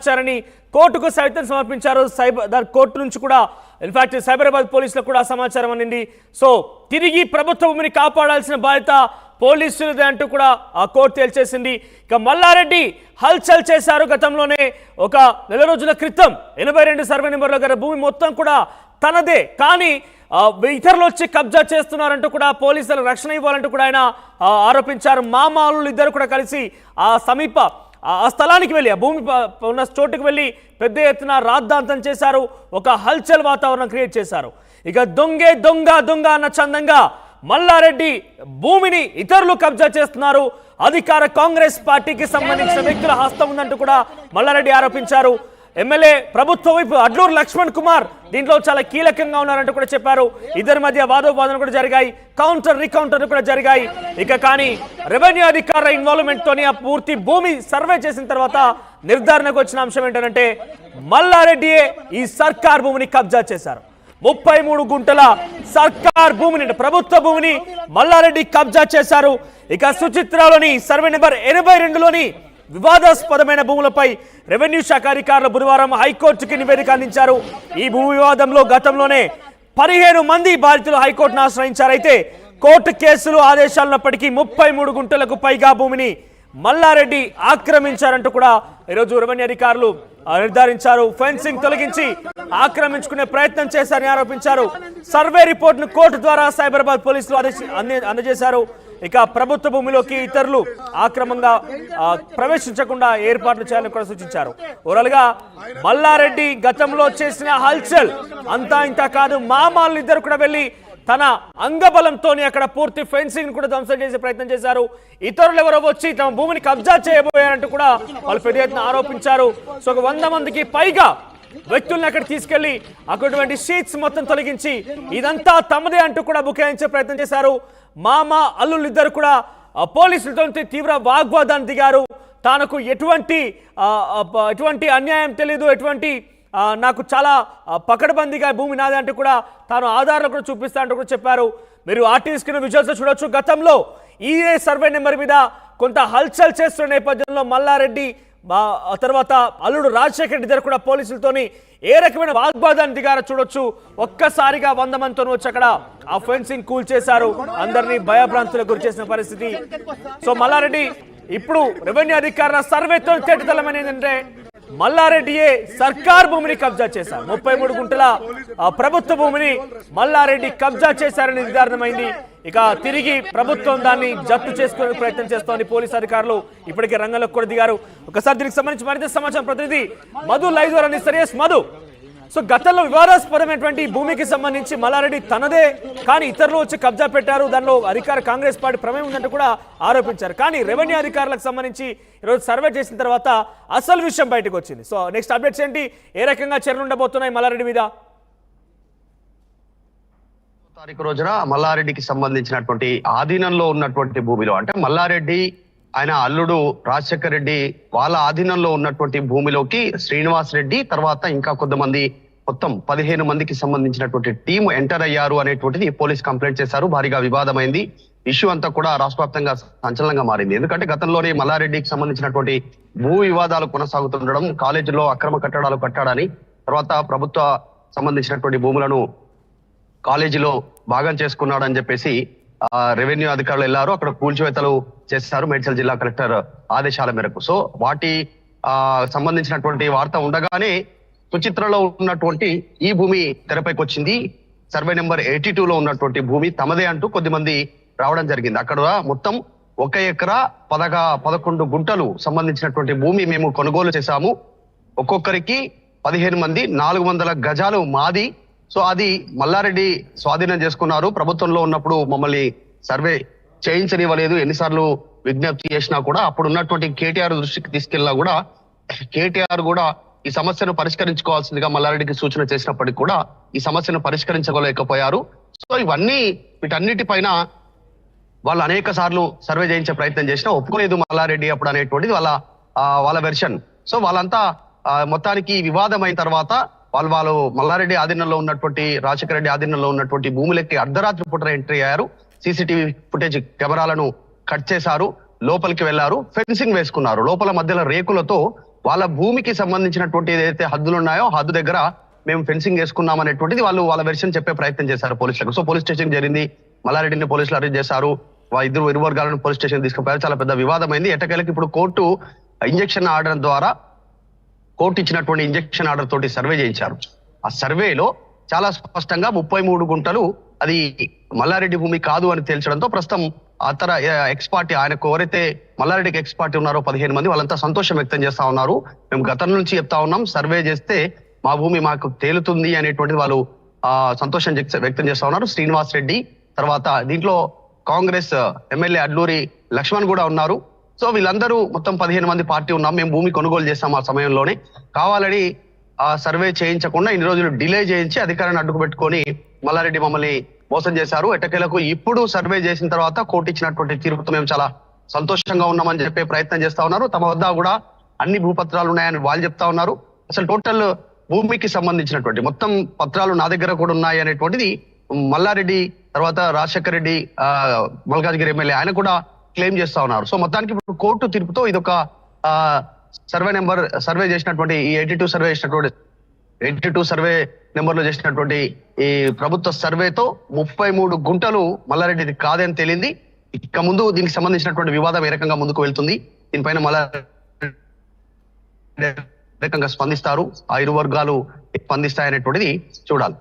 సమాచారాన్ని కోర్టుకు సైతం సమర్పించారు. కోర్టు నుంచి కూడా ఇన్ఫాక్ట్ సైబరాబాద్ పోలీసులకు కూడా సమాచారం అందింది. సో తిరిగి ప్రభుత్వ భూమిని కాపాడాల్సిన బాధ్యత పోలీసులదే అంటూ కూడా ఆ కోర్టు తేల్చేసింది. ఇక మల్లారెడ్డి హల్చల్ చేశారు. గతంలోనే ఒక నెల రోజుల క్రితం 82 సర్వే నెంబర్ల గల భూమి మొత్తం కూడా తనదే, కానీ ఇతరులు వచ్చి కబ్జా చేస్తున్నారంటూ కూడా పోలీసులకు రక్షణ ఇవ్వాలంటూ కూడా ఆయన ఆరోపించారు. మామూలు ఇద్దరు కూడా కలిసి ఆ సమీప ఆ స్థలానికి వెళ్ళి, ఆ భూమి ఉన్న చోటుకు వెళ్ళి పెద్ద ఎత్తున రాద్ధాంతం చేశారు. ఒక హల్చల్ వాతావరణం క్రియేట్ చేశారు. ఇక దొంగే దొంగ దొంగ అన్న చందంగా మల్లారెడ్డి భూమిని ఇతరులు కబ్జా చేస్తున్నారు, అధికార కాంగ్రెస్ పార్టీకి సంబంధించిన వ్యక్తుల హస్తం ఉందంటూ కూడా మల్లారెడ్డి ఆరోపించారు. ఎమ్మెల్యే ప్రభుత్వ వైపు అడ్లూరు లక్ష్మణ్ కుమార్ దీంట్లో చాలా కీలకంగా ఉన్నారంటూ కూడా చెప్పారు. ఇద్దరి మధ్య వాదోపాదనలు కూడా జరిగాయి, కౌంటర్ రీకౌంటర్ కూడా జరిగాయి. ఇక కానీ రెవెన్యూ అధికారుల ఇన్వాల్వ్మెంట్ తోని ఆ పూర్తి భూమి సర్వే చేసిన తర్వాత నిర్ధారణకు వచ్చిన అంశం ఏంటంటే మల్లారెడ్డియే ఈ సర్కార్ భూమిని కబ్జా చేశారు. 33 గుంటల సర్కార్ భూమిని, ప్రభుత్వ భూమిని మల్లారెడ్డి కబ్జా చేశారు. ఇక సుచిత్రలోని సర్వే నెంబర్ 82లోని వివాదాస్పదమైన భూములపై రెవెన్యూ శాఖ అధికారులు బుధవారం హైకోర్టుకి నివేదిక అందించారు. ఈ భూ వివాదంలో గతంలోనే 15 మంది బాధితులు హైకోర్టును ఆశ్రయించారు. అయితే కోర్టు కేసులు ఆదేశాలున్నప్పటికీ 33 గుంటలకు పైగా భూమిని మల్లారెడ్డి ఆక్రమించారంటూ కూడా ఈరోజు రెవెన్యూ అధికారులు నిర్ధారించారు. ఫెన్సింగ్ తొలగించి ఆక్రమించుకునే ప్రయత్నం చేశారని ఆరోపించారు. సర్వే రిపోర్టును కోర్టు ద్వారా సైబరాబాద్ పోలీసులు అందజేశారు. ఇక ప్రభుత్వ భూమిలోకి ఇతరులు ఆక్రమంగా ప్రవేశించకుండా ఏర్పాట్లు చేయాలని కూడా సూచించారు. ఓవరాల్ గా మల్లారెడ్డి గతంలో చేసిన హల్చల్ అంతా ఇంత కాదు. మామూలు ఇద్దరు కూడా వెళ్ళి తన అంగబలంతో అక్కడ పూర్తి ఫెన్సింగ్ కూడా ధ్వంసం చేసే ప్రయత్నం చేశారు. ఇతరులు ఎవరో వచ్చి తమ భూమిని కబ్జా చేయబోయారంటూ కూడా వాళ్ళు పెద్ద ఎత్తున ఆరోపించారు. సో 100 మందికి పైగా వ్యక్తులను అక్కడ తీసుకెళ్లి అటువంటి షీట్స్ మొత్తం తొలగించి ఇదంతా తమదే అంటూ కూడా బుకాయించే ప్రయత్నం చేశారు. మామ అల్లుళ్ళు ఇద్దరు కూడా పోలీసులతో తీవ్ర వాగ్వాదాన్ని దిగారు. తనకు ఎటువంటి అన్యాయం తెలియదు, నాకు చాలా పకడ్బందీగా భూమి నాది అంటూ కూడా తాను ఆధారాలు కూడా చూపిస్తా అంటూ కూడా చెప్పారు. మీరు ఆర్టీవీ స్క్రీన్ విజువల్స్ చూడొచ్చు. గతంలో ఈ సర్వే నెంబర్ మీద కొంత హల్చల్ చేస్తున్న నేపథ్యంలో మల్లారెడ్డి తర్వాత అల్లుడు రాజశేఖర్ రెడ్డి ఇద్దరు కూడా పోలీసులతోని ఏ రకమైన వాగ్వాదాన్ని దిగారో చూడొచ్చు. ఒక్కసారిగా 100 మందితో వచ్చి అక్కడ ఆ ఫెన్సింగ్ కూల్ చేశారు. అందరినీ భయభ్రాంతులకు గురి చేసిన పరిస్థితి. సో మల్లారెడ్డి ఇప్పుడు రెవెన్యూ అధికారుల సర్వేతో తేటతెల్లమైనది ఏంటంటే మల్లారెడ్డియే సర్కార్ భూమిని కబ్జా చేశారు. 33 గుంటల ప్రభుత్వ భూమిని మల్లారెడ్డి కబ్జా చేశారని నిర్ధారణమైంది. ఇక తిరిగి ప్రభుత్వం దాన్ని జప్తు చేసుకునే ప్రయత్నం చేస్తోంది. పోలీసు అధికారులు ఇప్పటికే రంగంలోకి కూడా దిగారు. ఒకసారి దీనికి సంబంధించి మరింత సమాచారం ప్రతినిధి మధు లైవ్ ద్వారా అందిస్తారు. మధు, సో గతంలో వివాదాస్పదమైనటువంటి భూమికి సంబంధించి మల్లారెడ్డి తనదే, కానీ ఇతరులు వచ్చి కబ్జా పెట్టారు, దానిలో అధికార కాంగ్రెస్ పార్టీ ప్రమేయం ఉందంటూ కూడా ఆరోపించారు. కానీ రెవెన్యూ అధికారులకు సంబంధించి ఈరోజు సర్వే చేసిన తర్వాత అసలు విషయం బయటకు వచ్చింది. సో నెక్స్ట్ అప్డేట్స్ ఏంటి, ఏ రకంగా చర్యలు ఉండబోతున్నాయి మల్లారెడ్డి మీద? తారీఖు రోజున మల్లారెడ్డికి సంబంధించినటువంటి ఆధీనంలో ఉన్నటువంటి భూమిలో, అంటే మల్లారెడ్డి ఆయన అల్లుడు రాజశేఖర్ రెడ్డి వాళ్ళ ఆధీనంలో ఉన్నటువంటి భూమిలోకి శ్రీనివాస్ రెడ్డి తర్వాత ఇంకా కొంతమంది మొత్తం 15 మందికి సంబంధించినటువంటి టీం ఎంటర్ అయ్యారు అనేటువంటిది పోలీస్ కంప్లైంట్ చేశారు. భారీగా వివాదమైంది. ఇష్యూ అంతా కూడా రాష్ట్ర వ్యాప్తంగా సంచలనంగా మారింది. ఎందుకంటే గతంలోనే మల్లారెడ్డికి సంబంధించినటువంటి భూ వివాదాలు కొనసాగుతుండడం, కాలేజీలో అక్రమ కట్టడాలు కట్టాడని, తర్వాత ప్రభుత్వ సంబంధించినటువంటి భూములను కాలేజీలో భాగం చేసుకున్నాడని చెప్పేసి రెవెన్యూ అధికారులు వెళ్లారు. అక్కడ కూల్చివేతలు చేశారు మేడ్చల్ జిల్లా కలెక్టర్ ఆదేశాల మేరకు. సో వాటి సంబంధించినటువంటి వార్త ఉండగానే సుచిత్రలో ఉన్నటువంటి ఈ భూమి తెరపైకి వచ్చింది. సర్వే నెంబర్ 82లో ఉన్నటువంటి భూమి తమదే అంటూ కొద్దిమంది రావడం జరిగింది. అక్కడ మొత్తం 1 ఎకరా 11 గుంటలు సంబంధించినటువంటి భూమి మేము కొనుగోలు చేశాము. ఒక్కొక్కరికి 15 మంది 400 గజాలు మాది. సో అది మల్లారెడ్డి స్వాధీనం చేసుకున్నారు. ప్రభుత్వంలో ఉన్నప్పుడు మమ్మల్ని సర్వే చేయించనివ్వలేదు. ఎన్నిసార్లు విజ్ఞప్తి చేసినా కూడా అప్పుడు ఉన్నటువంటి కేటీఆర్ దృష్టికి తీసుకెళ్ళినా కూడా కేటీఆర్ కూడా ఈ సమస్యను పరిష్కరించుకోవాల్సిందిగా మల్లారెడ్డికి సూచన చేసినప్పటికీ కూడా ఈ సమస్యను పరిష్కరించలేకపోయారు. సో వీటన్నిటిపైన వాళ్ళు అనేక సార్లు సర్వే చేయించే ప్రయత్నం చేసినా ఒప్పుకోలేదు మల్లారెడ్డి అప్పుడు అనేటువంటిది వాళ్ళ వెర్షన్. సో వాళ్ళంతా మొత్తానికి వివాదమైన తర్వాత వాళ్ళు మల్లారెడ్డి ఆధీనంలో ఉన్నటువంటి రాజశేఖర రెడ్డి ఆధీనంలో ఉన్నటువంటి భూములకి అర్ధరాత్రి పూట ఎంట్రీ అయ్యారు. సీసీటీవీ ఫుటేజ్ కెమెరాలను కట్ చేశారు. లోపలికి వెళ్లారు. ఫెన్సింగ్ వేసుకున్నారు. లోపల మధ్యలో రేకులతో వాళ్ళ భూమికి సంబంధించినటువంటి ఏదైతే హద్దులు ఉన్నాయో హద్దు దగ్గర మేము ఫెన్సింగ్ వేసుకున్నాం అనేటువంటిది వాళ్ళు వాళ్ళ వెర్షన్ చెప్పే ప్రయత్నం చేశారు పోలీసులకు. సో పోలీస్ స్టేషన్ జరిగింది, మల్లారెడ్డిని పోలీసులు అరెస్ట్ చేశారు, ఇరు వర్గాలను పోలీస్ స్టేషన్ తీసుకుపోయారు. చాలా పెద్ద వివాదమైంది. ఎట్టకేలకు ఇప్పుడు కోర్టు ఇంజెక్షన్ ఆర్డర్ ద్వారా కోర్టు ఇచ్చినటువంటి ఇంజెక్షన్ ఆర్డర్ తోటి సర్వే చేయించారు. ఆ సర్వేలో చాలా స్పష్టంగా 33 గుంటలు అది మల్లారెడ్డి భూమి కాదు అని తేల్చడంతో ప్రస్తుతం అతర ఎక్స్ పార్టీ, ఆయనకు ఎవరైతే మల్లారెడ్డికి ఎక్స్ పార్టీ ఉన్నారో 15 మంది, వాళ్ళంతా సంతోషం వ్యక్తం చేస్తా ఉన్నారు. మేము గతం నుంచి చెప్తా ఉన్నాం, సర్వే చేస్తే మా భూమి మాకు తేలుతుంది అనేటువంటిది వాళ్ళు సంతోషం వ్యక్తం చేస్తా ఉన్నారు. శ్రీనివాస్ రెడ్డి, తర్వాత దీంట్లో కాంగ్రెస్ ఎమ్మెల్యే అడ్లూరి లక్ష్మణ్ కూడా ఉన్నారు. సో వీళ్ళందరూ మొత్తం 15 మంది పార్టీ ఉన్నాం. మేము భూమి కొనుగోలు చేస్తాం ఆ సమయంలోనే. కావాలని ఆ సర్వే చేయించకుండా ఇన్ని రోజులు డిలే చేయించి అధికారాన్ని అడ్డుకు పెట్టుకొని మల్లారెడ్డి మమ్మల్ని మోసం చేశారు. ఎట్టకేలకు ఇప్పుడు సర్వే చేసిన తర్వాత కోర్టు ఇచ్చినటువంటి తీర్పుతో మేము చాలా సంతోషంగా ఉన్నామని చెప్పే ప్రయత్నం చేస్తా ఉన్నారు. తమ వద్ద కూడా అన్ని భూపత్రాలు ఉన్నాయని వాళ్ళు చెప్తా ఉన్నారు. అసలు టోటల్ భూమికి సంబంధించినటువంటి మొత్తం పత్రాలు నా దగ్గర కూడా ఉన్నాయి అనేటువంటిది మల్లారెడ్డి, తర్వాత రాజశేఖర్ రెడ్డి మల్కాజ్గిరి ఎమ్మెల్యే ఆయన కూడా క్లెయిమ్ చేస్తా ఉన్నారు. సో మొత్తానికి ఇప్పుడు కోర్టు తీర్పుతో ఇదొక సర్వే చేసినటువంటి ఈ 82 సర్వే నెంబర్ లో చేసినటువంటి ఈ ప్రభుత్వ సర్వేతో 33 గుంటలు మల్లారెడ్డిది కాదని తేలింది. ఇక ముందు దీనికి సంబంధించినటువంటి వివాదం ఏ రకంగా ముందుకు వెళ్తుంది, దీనిపైన మల్లారెడ్డి రకంగా స్పందిస్తారు, ఆ ఇరు వర్గాలు స్పందిస్తాయనేటువంటిది చూడాలి.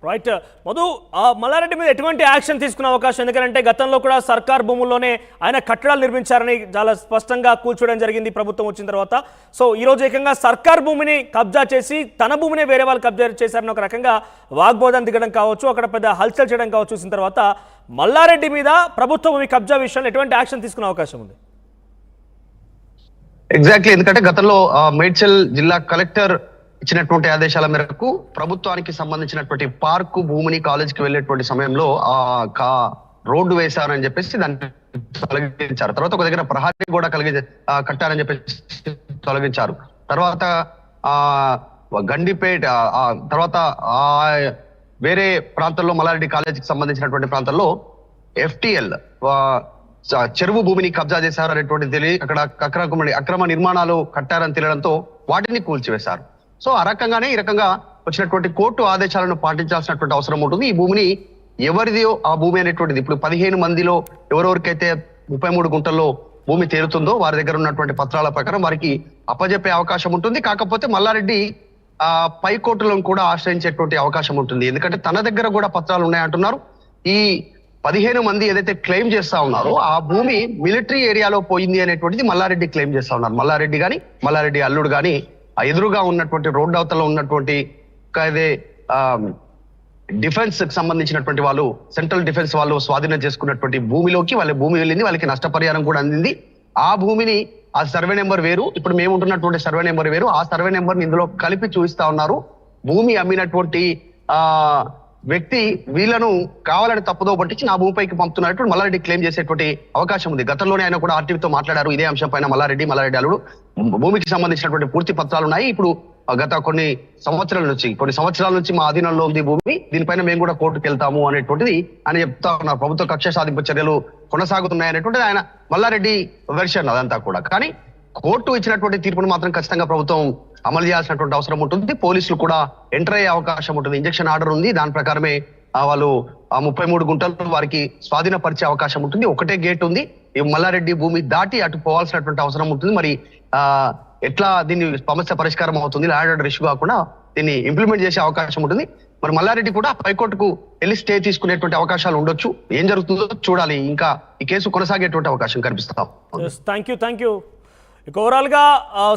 రైట్ మధు, మల్లారెడ్డి మీద ఎటువంటి యాక్షన్ తీసుకునే అవకాశం? ఎందుకంటే గతంలో కూడా సర్కార్ భూముల్లోనే ఆయన కట్టడాలు నిర్మించారని చాలా స్పష్టంగా కూల్చోవడం జరిగింది ప్రభుత్వం వచ్చిన తర్వాత. సో ఈ రోజు ఏకంగా సర్కార్ భూమిని కబ్జా చేసి తన భూమిని వేరే వాళ్ళు కబ్జా చేశారని ఒక రకంగా వాగ్వాదం దిగడం కావచ్చు, అక్కడ పెద్ద హల్చల్ చేయడం కావచ్చు. చూసిన తర్వాత మల్లారెడ్డి మీద ప్రభుత్వ భూమి కబ్జా విషయంలో ఎటువంటి యాక్షన్ తీసుకునే అవకాశం ఉంది? ఎగ్జాక్ట్లీ, ఎందుకంటే గతంలో మేడ్చల్ జిల్లా కలెక్టర్ ఇచ్చినటువంటి ఆదేశాల మేరకు ప్రభుత్వానికి సంబంధించినటువంటి పార్కు భూమిని కాలేజీకి వెళ్ళేటువంటి సమయంలో రోడ్డు వేశారని చెప్పేసి దాన్ని తొలగించారు. తర్వాత ఒక దగ్గర ప్రహారీ కూడా కట్టారని చెప్పేసి తొలగించారు. తర్వాత గండిపేట, తర్వాత వేరే ప్రాంతంలో మల్లారెడ్డి కాలేజీకి సంబంధించినటువంటి ప్రాంతంలో FTL చెరువు భూమిని కబ్జా చేశారు అనేటువంటి తెలియ అక్కడ అక్రమ నిర్మాణాలు కట్టారని తెలియడంతో వాటిని కూల్చివేశారు. సో ఆ రకంగానే ఈ రకంగా వచ్చినటువంటి కోర్టు ఆదేశాలను పాటించాల్సినటువంటి అవసరం ఉంటుంది. ఈ భూమిని ఎవరిదో ఆ భూమి అనేటువంటిది ఇప్పుడు 15 మందిలో ఎవరెవరికైతే 33 గుంటల్లో భూమి తేలుతుందో వారి దగ్గర ఉన్నటువంటి పత్రాల ప్రకారం వారికి అప్పజెప్పే అవకాశం ఉంటుంది. కాకపోతే మల్లారెడ్డి పై కోర్టులను కూడా ఆశ్రయించేటువంటి అవకాశం ఉంటుంది. ఎందుకంటే తన దగ్గర కూడా పత్రాలు ఉన్నాయంటున్నారు. ఈ 15 మంది ఏదైతే క్లెయిమ్ చేస్తా ఉన్నారో ఆ భూమి మిలిటరీ ఏరియాలో పోయింది అనేటువంటిది మల్లారెడ్డి క్లెయిమ్ చేస్తా ఉన్నారు. మల్లారెడ్డి గాని మల్లారెడ్డి అల్లుడు గాని ఆ ఎదురుగా ఉన్నటువంటి రోడ్డు అవతల ఉన్నటువంటి డిఫెన్స్ కి సంబంధించినటువంటి వాళ్ళు, సెంట్రల్ డిఫెన్స్ వాళ్ళు స్వాధీనం చేసుకున్నటువంటి భూమిలోకి వాళ్ళ భూమి వెళ్ళింది, వాళ్ళకి నష్టపరిహారం కూడా అందింది. ఆ భూమిని ఆ సర్వే నెంబర్ వేరు, ఇప్పుడు మేము ఉంటున్నటువంటి సర్వే నెంబర్ వేరు, ఆ సర్వే నెంబర్ ని ఇందులో కలిపి చూపిస్తా ఉన్నారు. భూమి అమ్మినటువంటి వ్యక్తి వీళ్ళను కావాలని తప్పుదో పట్టించి నా భూమిపైకి పంపుతున్నట్టు మల్లారెడ్డి క్లెయిమ్ చేసేటువంటి అవకాశం ఉంది. గతంలోనే ఆయన కూడా ఆర్టీవీతో మాట్లాడారు ఇదే అంశం పైన. మల్లారెడ్డి అల్లుడు భూమికి సంబంధించినటువంటి పూర్తి పత్రాలు ఉన్నాయి. ఇప్పుడు గత కొన్ని సంవత్సరాల నుంచి మా అధీనంలో ఉంది భూమి, దీనిపైన మేము కూడా కోర్టుకు వెళ్తాము అనేటువంటిది ఆయన చెప్తా ఉన్నారు. ప్రభుత్వ కక్ష సాధింపు చర్యలు కొనసాగుతున్నాయి అనేటువంటిది ఆయన మల్లారెడ్డి వెర్షన్ అదంతా కూడా. కానీ కోర్టు ఇచ్చినటువంటి తీర్పును మాత్రం ఖచ్చితంగా ప్రభుత్వం అమలు చేయాల్సినటువంటి అవసరం ఉంటుంది. పోలీసులు కూడా ఎంటర్ అయ్యే అవకాశం ఉంటుంది. ఇంజెక్షన్ ఆర్డర్ ఉంది, దాని ప్రకారమే వాళ్ళు 33 గుంటలు వారికి స్వాధీనపరిచే అవకాశం ఉంటుంది. ఒకటే గేట్ ఉంది, ఈ మల్లారెడ్డి భూమి దాటి అటు పోవాల్సినటువంటి అవసరం ఉంటుంది. మరి ఎట్లా దీన్ని సమస్య పరిష్కారం అవుతుంది, ల్యాండ్ ఆర్డర్ ఇష్యూ కాకుండా దీన్ని ఇంప్లిమెంట్ చేసే అవకాశం ఉంటుంది. మరి మల్లారెడ్డి కూడా హైకోర్టుకు వెళ్ళి స్టే తీసుకునేటువంటి అవకాశాలు ఉండొచ్చు. ఏం జరుగుతుందో చూడాలి. ఇంకా ఈ కేసు కొనసాగేటువంటి అవకాశం కనిపిస్తాం. Thank you. ఇక ఓవరాల్గా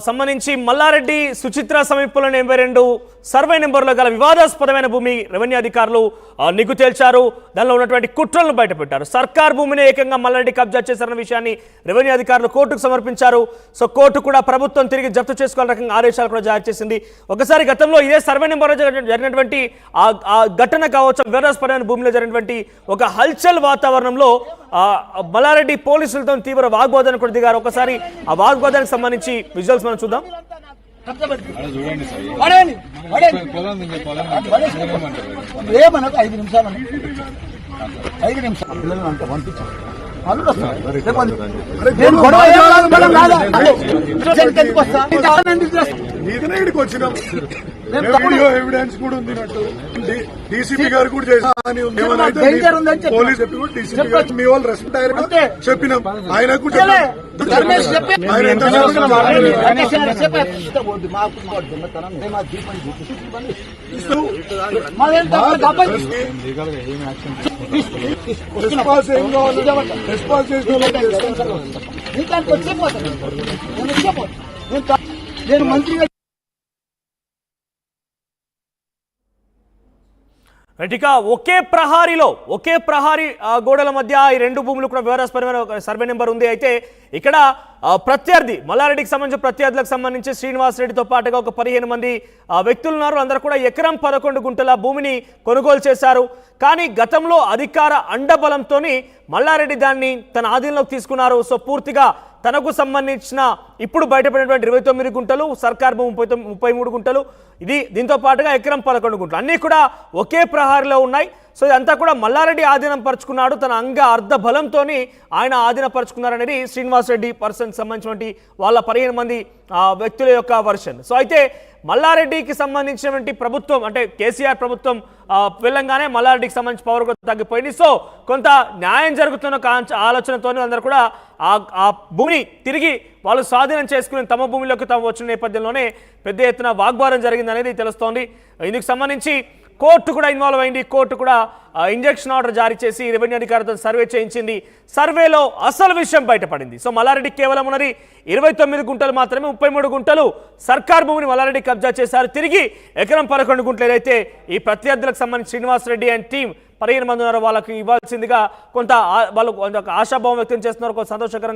సంబంధించి మల్లారెడ్డి సుచిత్ర సమీపంలోని 82 సర్వే నెంబర్లో గల వివాదాస్పదమైన భూమి రెవెన్యూ అధికారులు నిగ్గు తేల్చారు. దానిలో ఉన్నటువంటి కుట్రలను బయటపెట్టారు. సర్కార్ భూమిని ఏకంగా మల్లారెడ్డి కబ్జా చేశారన్న విషయాన్ని రెవెన్యూ అధికారులు కోర్టుకు సమర్పించారు. సో కోర్టు కూడా ప్రభుత్వం తిరిగి జప్తు చేసుకోవాలని రకంగా ఆదేశాలు కూడా జారీ చేసింది. ఒకసారి గతంలో ఇదే సర్వే నెంబర్లో జరిగినటువంటి ఆ ఘటన కావచ్చు, వివాదాస్పదమైన భూమిలో జరిగినటువంటి ఒక హల్చల్ వాతావరణంలో మల్లారెడ్డి పోలీసులతో తీవ్ర వాగ్వాదానికి కూడా దిగారు. ఒకసారి ఆ వాగ్వాదానికి సంబంధించి విజువల్స్ మనం చూద్దాం. ఏమన్నా 5 నిమిషాలు పిల్లలు అంత పంపించారు. నేను గొడవ చేయాలని మనం కాదా? స్టేషన్కి ఎందుకు వస్తా? నీకనే ఇక్కడికి వచ్చినాం. వీడియో ఎవిడెన్స్ కూడా ఉంది నట్టు. డీసీపీ గారు కూడా చేసా అని ఉంది. డేంజర్ ఉందని చెప్పినా. పోలీస్ చెప్పి కూడా డీసీపీ గారు మీ వాళ్ళు రెస్పెక్ట్ అయ్యారు అంతే. చెప్పినాం. ఆయన కూడా ధర్మేష్ చెప్పి ఆయన ఎంత రెస్పాన్స్ ఏం కావాలి? రెస్పాన్స్ చేసిన నేను మంత్రిగా ఇక ఒకే ప్రహారీ గోడల మధ్య ఈ రెండు భూములు కూడా వివరాస్పదమైన ఒక సర్వే నెంబర్ ఉంది. అయితే ఇక్కడ ప్రత్యర్థి మల్లారెడ్డికి సంబంధించిన ప్రత్యర్థులకు సంబంధించి శ్రీనివాస్ రెడ్డితో పాటుగా ఒక 15 మంది వ్యక్తులు ఉన్నారు. అందరూ కూడా ఎకరం 11 గుంటల భూమిని కొనుగోలు చేశారు. కానీ గతంలో అధికార అండబలంతో మల్లారెడ్డి దాన్ని తన ఆధీనంలోకి తీసుకున్నారు. సో పూర్తిగా తనకు సంబంధించిన ఇప్పుడు బయటపడినటువంటి 29 గుంటలు, సర్కార్ భూమి 33 గుంటలు, దీంతో పాటుగా ఎకరం 11 గుంటలు అన్నీ కూడా ఒకే ప్రహారీలో ఉన్నాయి. సో ఇదంతా కూడా మల్లారెడ్డి ఆధీనం పరుచుకున్నాడు, తన అర్ధ బలంతో ఆయన ఆధీనపరుచుకున్నారనేది శ్రీనివాస్ రెడ్డి పర్సన్కి సంబంధించినటువంటి వాళ్ళ 15 మంది వ్యక్తుల యొక్క వర్షన్. సో అయితే మల్లారెడ్డికి సంబంధించినటువంటి ప్రభుత్వం అంటే కేసీఆర్ ప్రభుత్వం వెళ్ళంగానే మల్లారెడ్డికి సంబంధించి పవర్ కూడా తగ్గిపోయింది. సో కొంత న్యాయం జరుగుతున్న ఆలోచనతో అందరూ కూడా ఆ భూమిని తిరిగి వాళ్ళు స్వాధీనం చేసుకుని తమ భూమిలోకి తాము వచ్చిన నేపథ్యంలోనే పెద్ద ఎత్తున వాగ్వాదం జరిగిందనేది తెలుస్తోంది. ఇందుకు సంబంధించి కోర్టు కూడా ఇన్వాల్వ్ అయింది. కోర్టు కూడా ఇంజక్షన్ ఆర్డర్ జారీ చేసి రెవెన్యూ అధికారులతో సర్వే చేయించింది. సర్వేలో అసలు విషయం బయటపడింది. సో మల్లారెడ్డి కేవలం ఉన్నది 29 గుంటలు మాత్రమే. 33 గుంటలు సర్కార్ భూమిని మల్లారెడ్డి కబ్జా చేశారు. తిరిగి ఎకరం 11 గుంటలు ఏదైతే ఈ ప్రత్యర్థులకు సంబంధించి శ్రీనివాస్ రెడ్డి అండ్ టీం 15 మంది ఉన్నారో వాళ్ళకి ఇవ్వాల్సిందిగా కొంత వాళ్ళు ఆశాభావం వ్యక్తం చేస్తున్నారు. కొంత సంతోషకరంగా